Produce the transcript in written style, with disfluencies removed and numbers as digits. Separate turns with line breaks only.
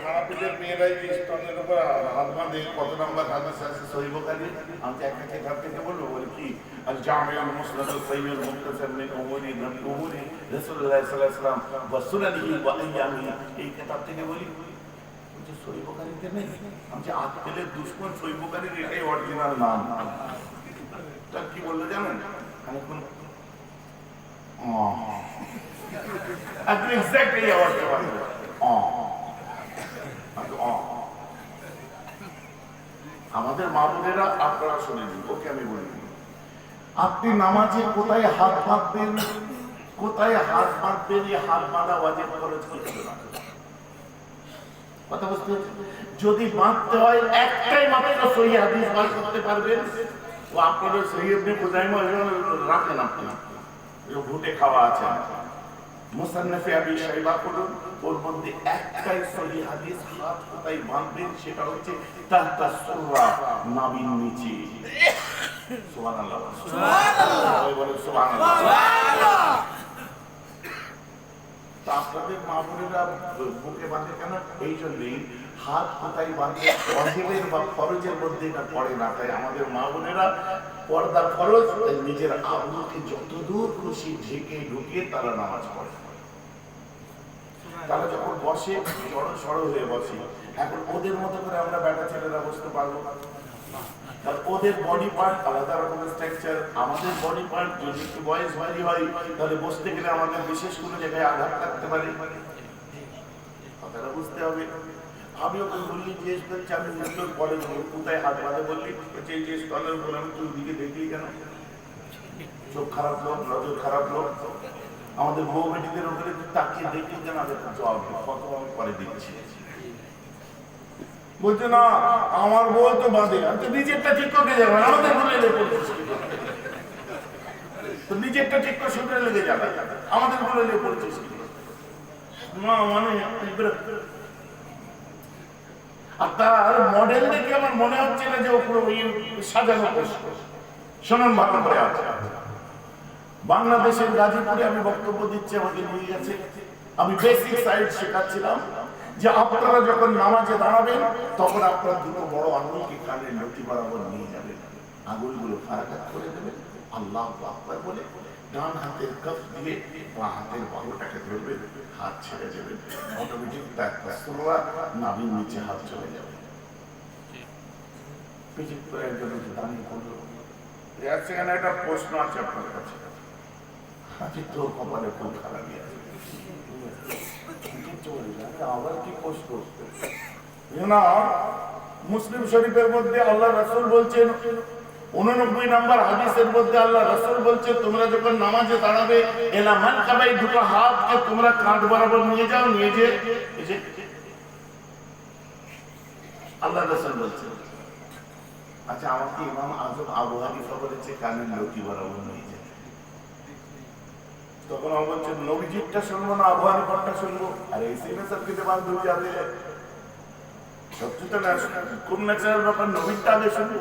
হানাফিদের মেয়েরাই যে স্তনের উপর হাত বাঁধে কত নম্বর হাদিস আছে সহিহ বুখারী? আমি একটা কিতাব থেকে বলবো, বলি কি আল জামিউল মুসনাদ সাইয়্যিদ মুখতাসার মিন উমুরি রাসূলুল্লাহ সাল্লাল্লাহু আলাইহি ওয়াসাল্লাম ওয়া সুনানিহি ওয়া আইয়ামিহি, এই কিতাব থেকে বলি যে সহিহ বুখারীতে নেই। আমি যে আত্মের দুশমন সহিহ বুখারীর এটাই অরিজিনাল নাম। তা কি বললো জানেন? আমি কোন আপনি এক্স্যাক্টলি এই আওয়াজটা পাবেন। আমাদের মা বোনেরা আপনারা শুনে নিন, ওকে আমি বলি, আপনি নামাজে কোথায় হাত বাঁধবেন, কোথায় হাত বাঁধবেন, এই হাত বাঁধা ওয়াজিব ফরজ কিছু না। কথা বুঝতে হচ্ছে? যদি বাঁধতে হয় একটাই মাত্র সহিহ হাদিস বার করতে পারবেন, ও আপনাদের সহিহ ইবনে খুজাইমা রাখেন, আপনি ভুটে খাওয়া আছে মুসান্নাফে আবি শাইবা পড়ুন, ওর মধ্যে একটাই সহিহ হাদিস হাত কোথায় বাঁধবেন সেটা হচ্ছে তাহতা সুররা, নাভির নিচে। সুবহানাল্লাহ, সুবহানাল্লাহ, বলে সুবহানাল্লাহ, সুবহানাল্লাহ। তা আপনাদের মা বোনেরা বুকে বাঁধে কেন? এই জন্যই হাত কোথায় বাঁধে ওয়াজিবের বা ফরজের মধ্যে এটা পড়ে না। তাই আমাদের মা বোনেরা পর্দা ফরজ, নিজের আবরুকে যতদূর খুশি ঢেকে ঢুকিয়ে তারা নামাজ পড়ে। তারা যখন বসে জড়ো সড়ো হয়ে বসে। এখন ওদের মতো করে আমরা বেটা ছেলেরা বসতে পারবো না। ওদের বডি পার্ট আলাদা রকমের স্ট্রাকচার, আমাদের বডি পার্ট যদি একটু বয়স ভারী হয় তাহলে বসতে গেলে আমাদের বিশেষ কোনো জায়গায় আঘাত লাগতে পারে, কথাটা বুঝতে হবে। আমি ওকে বললি জিজ্ঞেস করছি, আমি উত্তর কলেজ কোথায় হাত বাঁধে বললি, যে স্টলের বললাম তুই দিকে দেখলি কেন? চোখ খারাপ লোক, নজর খারাপ লোক, আমাদের বউ বেটিদের ওখানে তাকিয়ে দেখলি কেন? আমি জবাব কত আমি পরে দিচ্ছি। বলছে না আমার বউ তো বাঁধে, তো নিজেরটা ঠিক করতে যাবে, আমাদের বলে তো নিজেরটা ঠিক করে শুনে লেগে যাবে, আমাদের বলে লেগে পড়েছিস না, মানে আর তার মডেল দেখে আমার মনে হচ্ছে না যে ওপরে ওই সাজানো প্রশ্ন। শোনেন ভালো করে আছে, বাংলাদেশের গাজীপুরে আমি বক্তব্য দিচ্ছি, আমাকে নিয়ে গেছে, আমি বেসিক সাইড শেখাচ্ছিলাম যে আপনারা যখন নামাজে দাঁড়াবেন তখন আপনারা দুটো বড় আঙুলকে কানের লতি বরাবর নিয়ে যাবেন, আঙুলগুলো ফারাকাত করে দেবেন, আল্লাহু আকবার বলে ডান হাতের কাফ দিয়ে বাঁ হাতের বাহুটাকে ধরবেন, হাত ছেড়ে দেবেন, অটোমেটিক তাকসুরা নাভির নিচে হাত চলে যাবে। পিছিয়ে করে একজন দাঁড়িয়ে পড়লো, সেখানে একটা প্রশ্ন আছে আপনার কাছে, আজ তোর কপালে খুব খারাপ আছে, আবার কি প্রশ্ন? না, মুসলিম শরীফের মধ্যে আল্লাহ রাসূল বলছেন, 89 নম্বর হাদিসের মধ্যে আল্লাহ রাসূল বলছে তোমরা যখন নামাজে দাঁড়াবে এলা মানকাবাই, দুটো হাতকে তোমরা কাঁধ বরাবর নিয়ে যাও, নিয়ে যে আল্লাহ রাসূল বলছে। আচ্ছা, আমাকে ইমাম আযম আবু হানিফা বলেছে কানের লতি বরাবর নিয়ে যায়। তখন আমি বলছি নবীজিরটা শুনবো না আবু হানিফারটা শুনবো? আর এই সিমেসারকে বান্ধবী যাবে সত্যি তো না, খুব ন্যাচারাল ব্যাপার, নবীরটা আগে শুনবো।